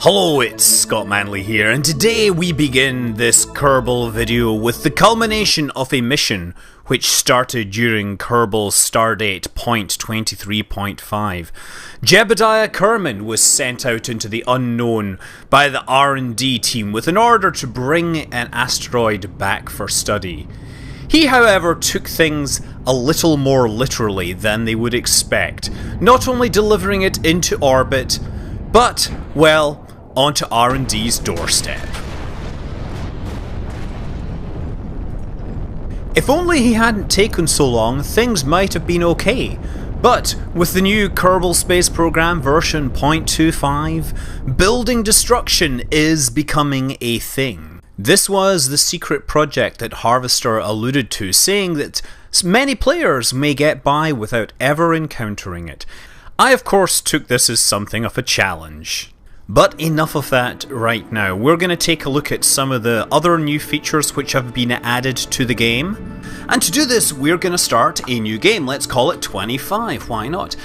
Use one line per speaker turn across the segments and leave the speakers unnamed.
Hello, it's Scott Manley here, and today we begin this Kerbal video with the culmination of a mission which started during Kerbal's Stardate 0.23.5. Jebediah Kerman was sent out into the unknown by the R&D team with an order to bring an asteroid back for study. He, however, took things a little more literally than they would expect, not only delivering it into orbit, but, well, onto R&D's doorstep. If only he hadn't taken so long, things might have been okay. But with the new Kerbal Space Program version 0.25, building destruction is becoming a thing. This was the secret project that Harvester alluded to, saying that many players may get by without ever encountering it. I of course took this as something of a challenge. But enough of that right now. We're going to take a look at some of the other new features which have been added to the game. And to do this, we're going to start a new game. Let's call it 25, why not?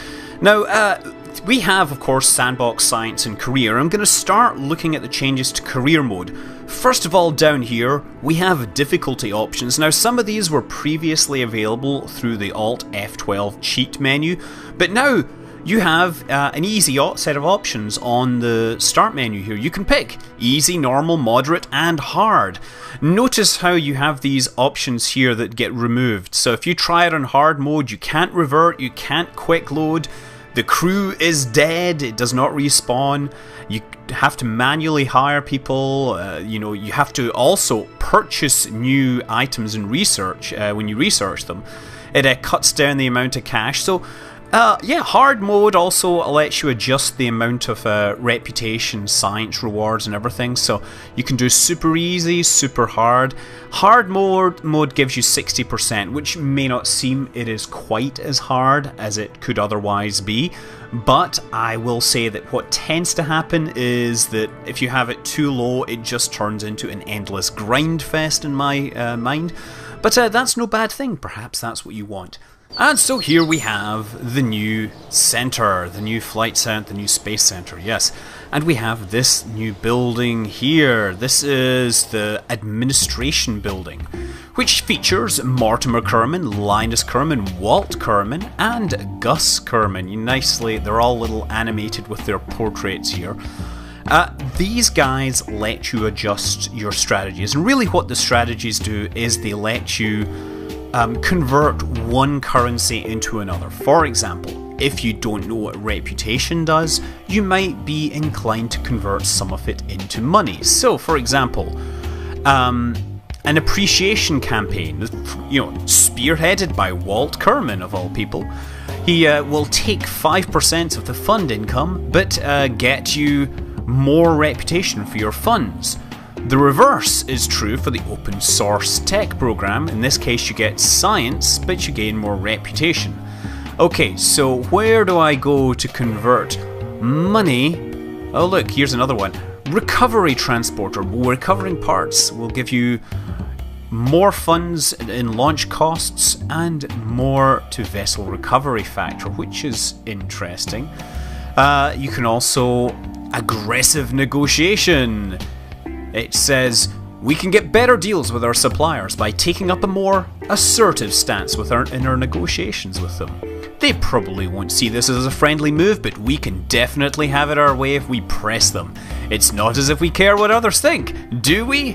Now, we have, of course, Sandbox, Science and Career. I'm going to start looking at the changes to Career mode. First of all, down here, we have difficulty options. Now, some of these were previously available through the Alt F12 cheat menu, but now you have an easy set of options on the start menu here. You can pick easy, normal, moderate and hard. Notice how you have these options here that get removed. So if you try it on hard mode, you can't revert, you can't quick load, the crew is dead, it does not respawn, you have to manually hire people, you have to also purchase new items and research when you research them. It cuts down the amount of cash. So yeah, hard mode also lets you adjust the amount of reputation, science rewards and everything, so you can do super easy, super hard. Hard mode gives you 60%, which may not seem it is quite as hard as it could otherwise be, but I will say that what tends to happen is that if you have it too low, it just turns into an endless grind fest in my mind, but that's no bad thing. Perhaps that's what you want. And so here we have the new center, the new flight center, the new space center, yes. And we have this new building here. This is the administration building, which features Mortimer Kerman, Linus Kerman, Walt Kerman, and Gus Kerman. Nicely, they're all little animated with their portraits here. These guys let you adjust your strategies, and really what the strategies do is they let you convert one currency into another. For example, if you don't know what reputation does, you might be inclined to convert some of it into money. So, for example, an appreciation campaign, spearheaded by Walt Kerman of all people. He will take 5% of the fund income, but get you more reputation for your funds. The reverse is true for the open source tech program. In this case you get science, but you gain more reputation. Okay, so where do I go to convert money? Oh look, here's another one. Recovery transporter, recovering parts will give you more funds in launch costs and more to vessel recovery factor, which is interesting. You can also aggressive negotiation. It says, we can get better deals with our suppliers by taking up a more assertive stance in our negotiations with them. They probably won't see this as a friendly move, but we can definitely have it our way if we press them. It's not as if we care what others think, do we?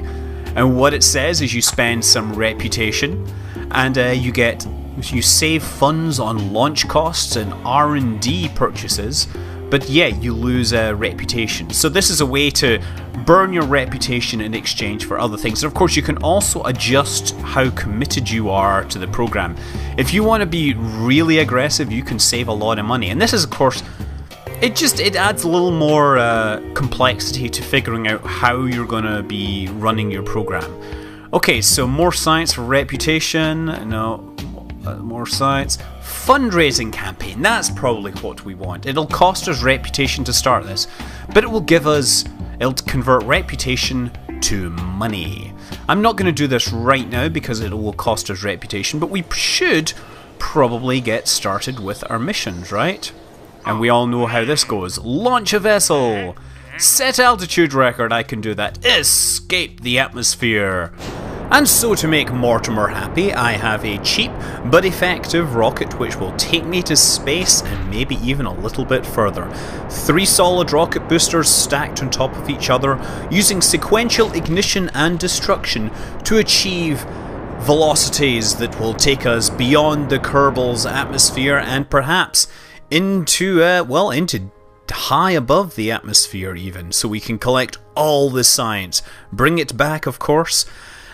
And what it says is you spend some reputation, and you save funds on launch costs and R&D purchases, but yeah, you lose reputation. So this is a way to burn your reputation in exchange for other things. And of course you can also adjust how committed you are to the program. If you want to be really aggressive, you can save a lot of money. And this is, of course, it adds a little more complexity to figuring out how you're going to be running your program. Okay, so more science for reputation. No, more science. Fundraising campaign, that's probably what we want. It'll cost us reputation to start this, but it'll convert reputation to money. I'm not going to do this right now because it will cost us reputation, but we should probably get started with our missions, right? And we all know how this goes. Launch a vessel! Set altitude record, I can do that. Escape the atmosphere. And so to make Mortimer happy, I have a cheap but effective rocket which will take me to space and maybe even a little bit further. 3 solid rocket boosters stacked on top of each other, using sequential ignition and destruction to achieve velocities that will take us beyond the Kerbal's atmosphere and perhaps into, into high above the atmosphere even, so we can collect all the science, bring it back of course.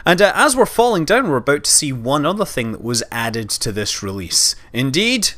And as we're falling down, we're about to see one other thing that was added to this release. Indeed,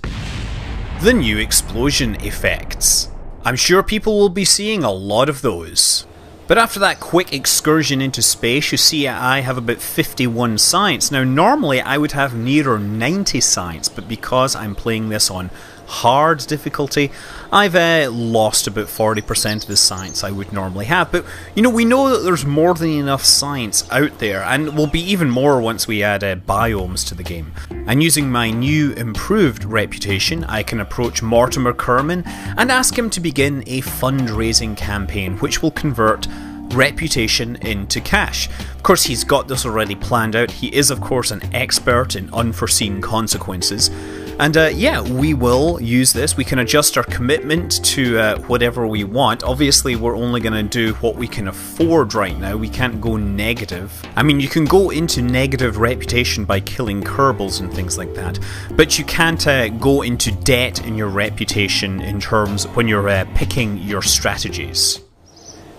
the new explosion effects. I'm sure people will be seeing a lot of those. But after that quick excursion into space, you see I have about 51 science. Now normally I would have nearer 90 science, but because I'm playing this on hard difficulty, I've lost about 40% of the science I would normally have. But you know, we know that there's more than enough science out there, and will be even more once we add biomes to the game. And using my new improved reputation, I can approach Mortimer Kerman and ask him to begin a fundraising campaign which will convert reputation into cash. Of course, he's got this already planned out. He is of course an expert in unforeseen consequences. And yeah, we will use this. We can adjust our commitment to whatever we want. Obviously, we're only going to do what we can afford right now. We can't go negative. I mean, you can go into negative reputation by killing Kerbals and things like that, but you can't go into debt in your reputation in terms when you're picking your strategies.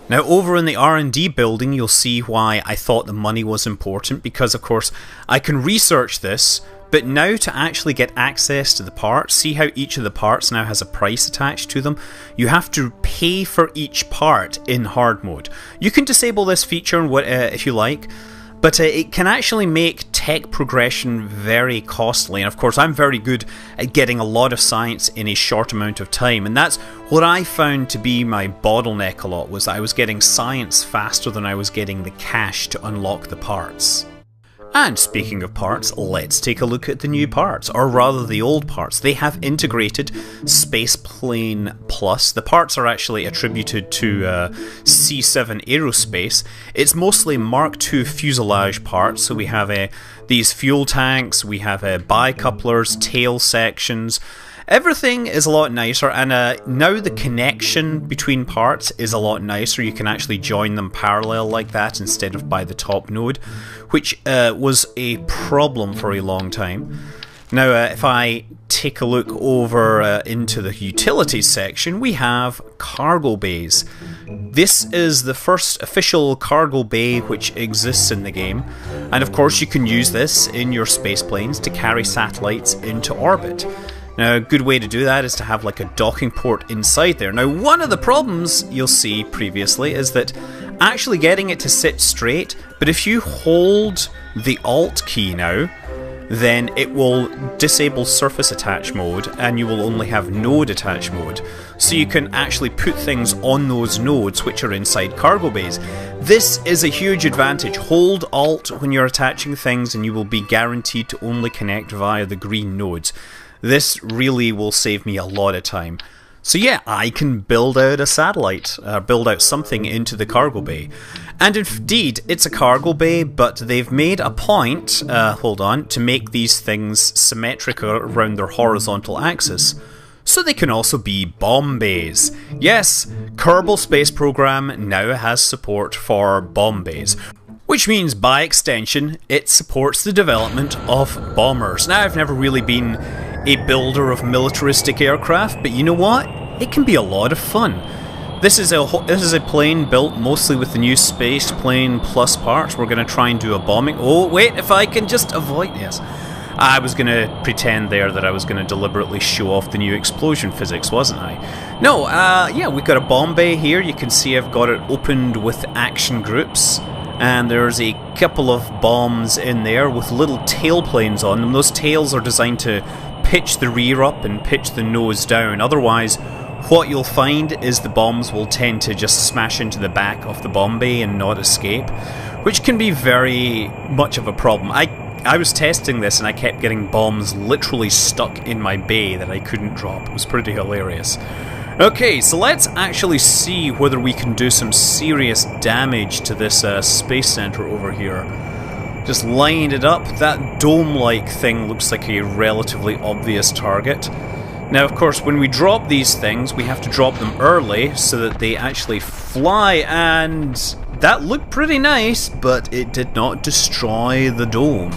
Now over in the R&D building, you'll see why I thought the money was important, because of course I can research this, but now to actually get access to the parts, see how each of the parts now has a price attached to them, you have to pay for each part in hard mode. You can disable this feature if you like, but it can actually make tech progression very costly, and of course I'm very good at getting a lot of science in a short amount of time, and that's what I found to be my bottleneck a lot, was that I was getting science faster than I was getting the cash to unlock the parts. And speaking of parts, let's take a look at the new parts, or rather the old parts. They have integrated Spaceplane Plus. The parts are actually attributed to C7 Aerospace. It's mostly Mark II fuselage parts, so we have these fuel tanks, we have bicouplers, tail sections. Everything is a lot nicer, and now the connection between parts is a lot nicer. You can actually join them parallel like that instead of by the top node, which was a problem for a long time. Now if I take a look over into the utilities section, we have cargo bays. This is the first official cargo bay which exists in the game, and of course you can use this in your space planes to carry satellites into orbit. Now, a good way to do that is to have like a docking port inside there. Now, one of the problems you'll see previously is that actually getting it to sit straight, but if you hold the Alt key now, then it will disable surface attach mode and you will only have node attach mode. So you can actually put things on those nodes which are inside cargo bays. This is a huge advantage. Hold Alt when you're attaching things and you will be guaranteed to only connect via the green nodes. This really will save me a lot of time. So yeah, I can build out a satellite, build out something into the cargo bay. And indeed, it's a cargo bay, but they've made a point, to make these things symmetrical around their horizontal axis, so they can also be bomb bays. Yes, Kerbal Space Program now has support for bomb bays, which means by extension, it supports the development of bombers. Now, I've never really been a builder of militaristic aircraft, but you know what? It can be a lot of fun. This is a plane built mostly with the new Spaceplane Plus parts. We're going to try and do a bombing. Oh wait, if I can just avoid this. I was going to pretend there that I was going to deliberately show off the new explosion physics, wasn't I? No, yeah, we've got a bomb bay here. You can see I've got it opened with action groups. And there's a couple of bombs in there with little tailplanes on them. Those tails are designed to pitch the rear up and pitch the nose down. Otherwise, what you'll find is the bombs will tend to just smash into the back of the bomb bay and not escape, which can be very much of a problem. I was testing this and I kept getting bombs literally stuck in my bay that I couldn't drop. It was pretty hilarious. Okay, so let's actually see whether we can do some serious damage to this space center over here. Just lined it up. That dome-like thing looks like a relatively obvious target. Now, of course, when we drop these things, we have to drop them early so that they actually fly, and that looked pretty nice, but it did not destroy the dome.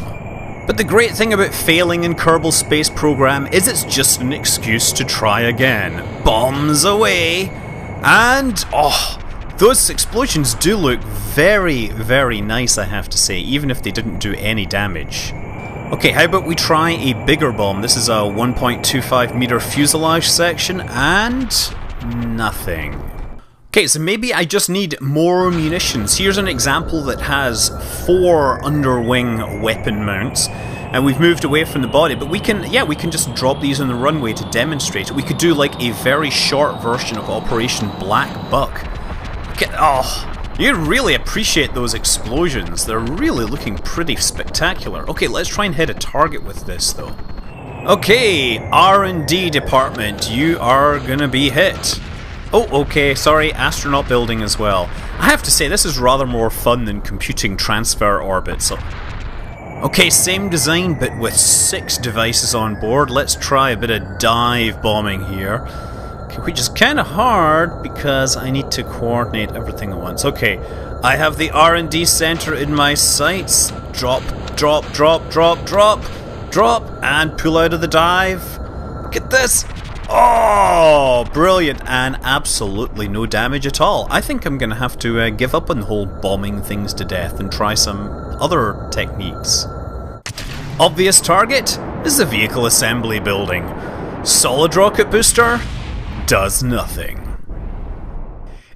But the great thing about failing in Kerbal Space Program is it's just an excuse to try again. Bombs away! And, oh, those explosions do look very, very nice, I have to say, even if they didn't do any damage. Okay, how about we try a bigger bomb? This is a 1.25 meter fuselage section, and nothing. Okay, so maybe I just need more munitions. Here's an example that has 4 underwing weapon mounts, and we've moved away from the body, but we can just drop these on the runway to demonstrate it. We could do like a very short version of Operation Black Buck. Okay, oh, you really appreciate those explosions. They're really looking pretty spectacular. Okay, let's try and hit a target with this though. Okay, R&D department, you are gonna be hit. Oh, okay, sorry, astronaut building as well. I have to say, this is rather more fun than computing transfer orbits. Okay, same design, but with 6 devices on board. Let's try a bit of dive bombing here. Okay, which is kind of hard, because I need to coordinate everything at once. Okay, I have the R&D center in my sights. Drop, drop, drop, drop, drop, drop, and pull out of the dive. Get this! Oh, brilliant, and absolutely no damage at all. I think I'm going to have to give up on the whole bombing things to death and try some other techniques. Obvious target is the vehicle assembly building. Solid rocket booster does nothing.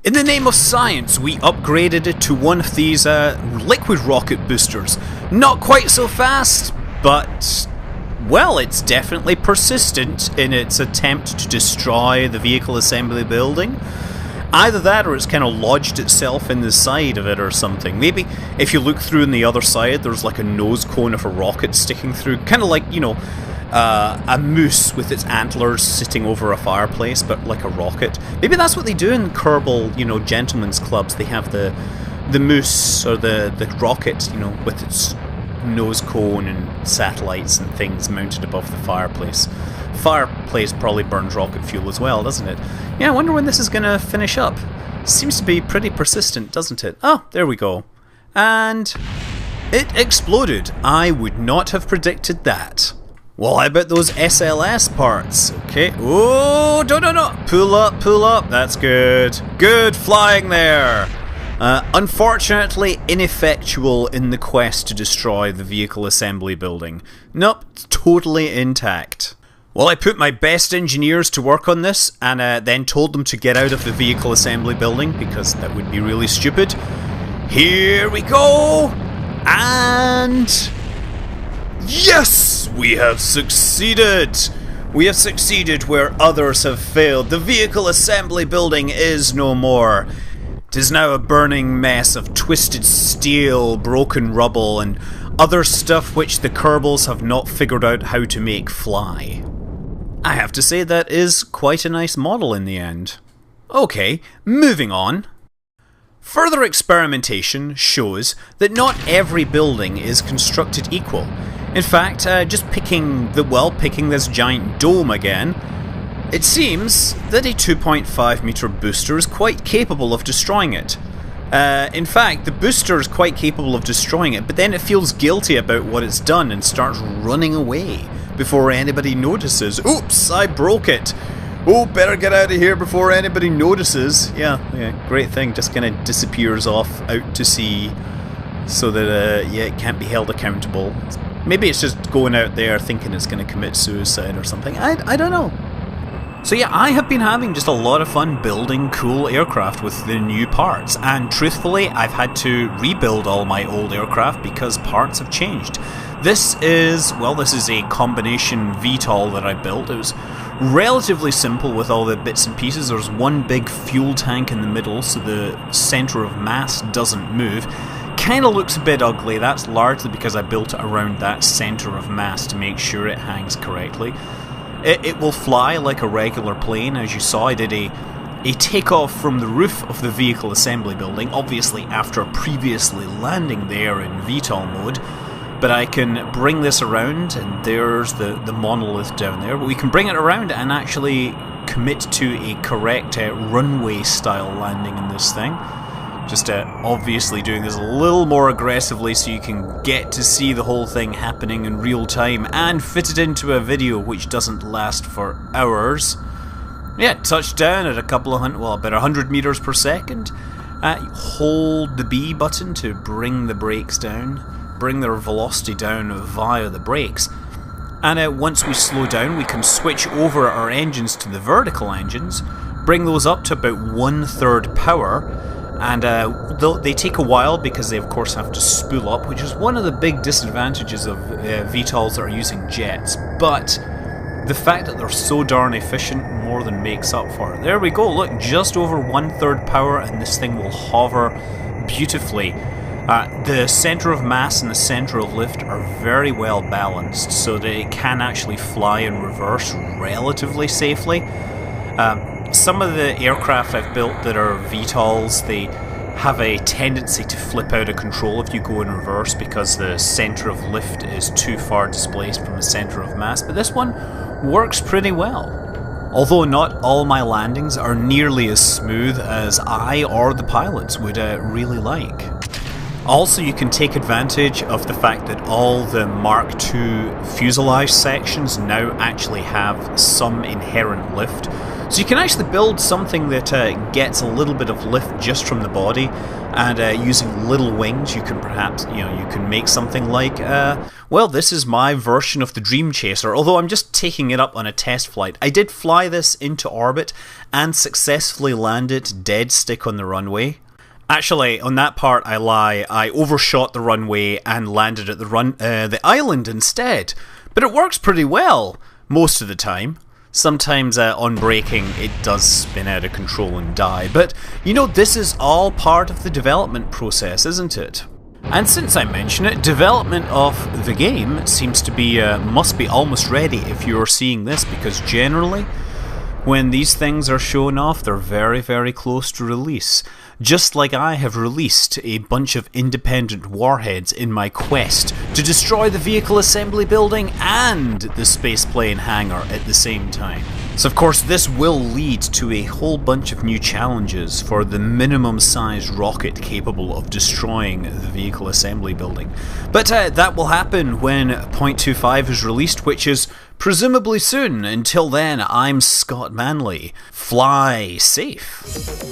In the name of science, we upgraded it to one of these liquid rocket boosters. Not quite so fast, but well, it's definitely persistent in its attempt to destroy the vehicle assembly building. Either that or it's kind of lodged itself in the side of it or something. Maybe if you look through on the other side, there's like a nose cone of a rocket sticking through. Kind of like, you know, a moose with its antlers sitting over a fireplace, but like a rocket. Maybe that's what they do in Kerbal, you know, gentlemen's clubs. They have the moose or the rocket, you know, with its nose cone and satellites and things mounted above the fireplace. Fireplace probably burns rocket fuel as well, doesn't it? Yeah, I wonder when this is going to finish up. Seems to be pretty persistent, doesn't it? Oh, there we go. And it exploded. I would not have predicted that. Well, how about those SLS parts? Okay. Oh, no. Pull up. That's good. Good flying there. Unfortunately ineffectual in the quest to destroy the vehicle assembly building. Nope, totally intact. Well, I put my best engineers to work on this and then told them to get out of the vehicle assembly building because that would be really stupid. Here we go! And yes! We have succeeded! We have succeeded where others have failed. The vehicle assembly building is no more. 'Tis now a burning mess of twisted steel, broken rubble, and other stuff which the Kerbals have not figured out how to make fly. I have to say that is quite a nice model in the end. Okay, moving on. Further experimentation shows that not every building is constructed equal. In fact, just picking this giant dome again, it seems that a 2.5 meter booster is quite capable of destroying it. In fact, the booster is quite capable of destroying it, but then it feels guilty about what it's done and starts running away before anybody notices. Oops, I broke it. Oh, better get out of here before anybody notices. Yeah, great thing. Just kind of disappears off out to sea so that it can't be held accountable. Maybe it's just going out there thinking it's going to commit suicide or something. I don't know. So yeah, I have been having just a lot of fun building cool aircraft with the new parts, and truthfully I've had to rebuild all my old aircraft because parts have changed. This is a combination VTOL that I built. It was relatively simple with all the bits and pieces. There's one big fuel tank in the middle so the centre of mass doesn't move. Kinda looks a bit ugly. That's largely because I built it around that centre of mass to make sure it hangs correctly. It will fly like a regular plane. As you saw, I did a takeoff from the roof of the vehicle assembly building, obviously after previously landing there in VTOL mode. But I can bring this around, and there's the monolith down there. But we can bring it around and actually commit to a correct runway-style landing in this thing. Just obviously doing this a little more aggressively so you can get to see the whole thing happening in real time and fit it into a video which doesn't last for hours. Yeah, touchdown at about 100 meters per second. Hold the B button to bring the brakes down, bring their velocity down via the brakes. And once we slow down, we can switch over our engines to the vertical engines, bring those up to about 1/3 power. And they take a while because they of course have to spool up, which is one of the big disadvantages of VTOLs that are using jets. But the fact that they're so darn efficient more than makes up for it. There we go, look, just over 1/3 power, and this thing will hover beautifully. The center of mass and the center of lift are very well balanced so that it can actually fly in reverse relatively safely. Some of the aircraft I've built that are VTOLs, they have a tendency to flip out of control if you go in reverse because the center of lift is too far displaced from the center of mass, but this one works pretty well. Although not all my landings are nearly as smooth as I or the pilots would really like. Also, you can take advantage of the fact that all the Mark II fuselage sections now actually have some inherent lift. So you can actually build something that gets a little bit of lift just from the body, and using little wings you can perhaps, you can make something like, well, this is my version of the Dream Chaser, although I'm just taking it up on a test flight. I did fly this into orbit and successfully land it dead stick on the runway. Actually, on that part I lie, I overshot the runway and landed at the island instead. But it works pretty well, most of the time. Sometimes on braking it does spin out of control and die, but this is all part of the development process, isn't it? And since I mention it, development of the game seems to be, must be almost ready if you're seeing this, because generally when these things are shown off, they're very, very close to release. Just like I have released a bunch of independent warheads in my quest to destroy the vehicle assembly building and the spaceplane hangar at the same time. So of course this will lead to a whole bunch of new challenges for the minimum sized rocket capable of destroying the vehicle assembly building. But that will happen when 0.25 is released, which is presumably soon. Until then, I'm Scott Manley. Fly safe.